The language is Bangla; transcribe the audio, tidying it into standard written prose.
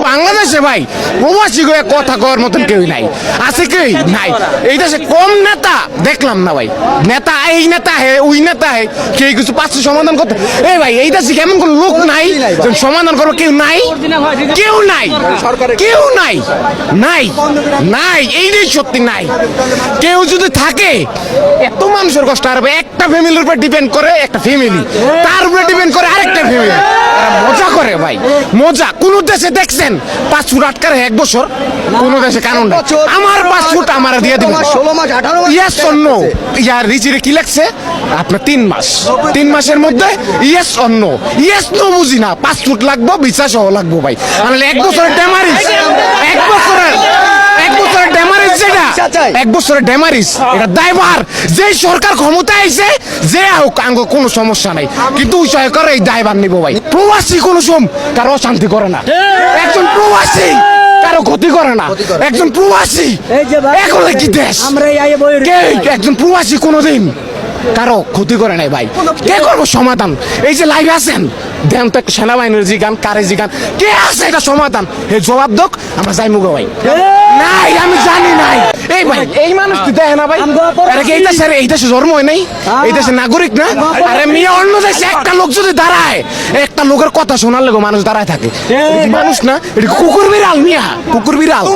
বাংলাদেশে ভাই প্রবাসী কথা কওয়ার মতন কেউ নাই, আছে কেউ নাই। এই দেশে কম নেতা দেখলাম না ভাই, নেতা এই নেতা হে ওই নেতা হে, কেউ কিছু পাচ্ছে সমাধান করতে। এই ভাই এই দেশে কেমন কোন লোক নাই সমাধান করবো? কেউ নাই, কেউ নাই, কেউ নাই, নাই, নাই, এইটাই সত্যি নাই। কেউ যদি থাকে এত মানুষের কষ্ট আর একটা ফ্যামিলির উপর ডিপেন্ড করে, একটা ফ্যামিলি তার উপরে ডিপেন্ড করে আরেকটা ফ্যামিলি, মজা করে ভাই, মজা। কোন দেশে দেখছেন 5 ফুট আটকার 1 বছর? কোন দেশে কানুন নাই। আমার 5 ফুট আমার দিয়ে দিবেন 16 মাস 18 মাস ইয়েস অন্য ইয়ার রিচিরে কি লাগছে আপনার 3 মাস, 3 মাসের মধ্যে ইয়েস অন্য, ইয়েস নো বুঝি না 5 ফুট লাগবো, বিচার সহ লাগবো ভাই। মানে 1 বছরের ড্যামারিজ, 1 বছরের ড্যামারিজ, যেটা 1 বছরের ড্যামারিজ, এটা দায়ভার যে সরকার ক্ষমতা আইছে যে হোক আঙ্গ কোনো সমস্যা নাই, কিন্তু ওই সরকার এই দায়ভার নিব ভাই। প্রবাসী কোনো কারো অশান্তি করে না, একজন প্রবাসী কারো ক্ষতি করে না, একজন প্রবাসী এখন কি দেশ, একজন প্রবাসী কোনোদিন কারো ক্ষতি করে নাই ভাই। কে করবো সমাধান? এই যে লাইভে আছেন দেন তো একটা সেনাবাহিনীর জিগান, কারে জিগান, কে আছে এটা সমাধান? এই জবাব দোক, আমরা যাই মুগো ভাই। নাই আমি জানি নাই। এই ভাই এই মানুষ তুই দেখে না ভাই, এই দেশে জন্ম হয় নাই, এই দেশে নাগরিক না। আরে মেয়ে অন্য দেশে একটা লোক যদি দাঁড়ায়, একটা লোকের কথা শোনার লেগে মানুষ দাঁড়ায় থাকে, মানুষ না, এটা কুকুর বিড়াল মিয়া, কুকুর বিড়াল।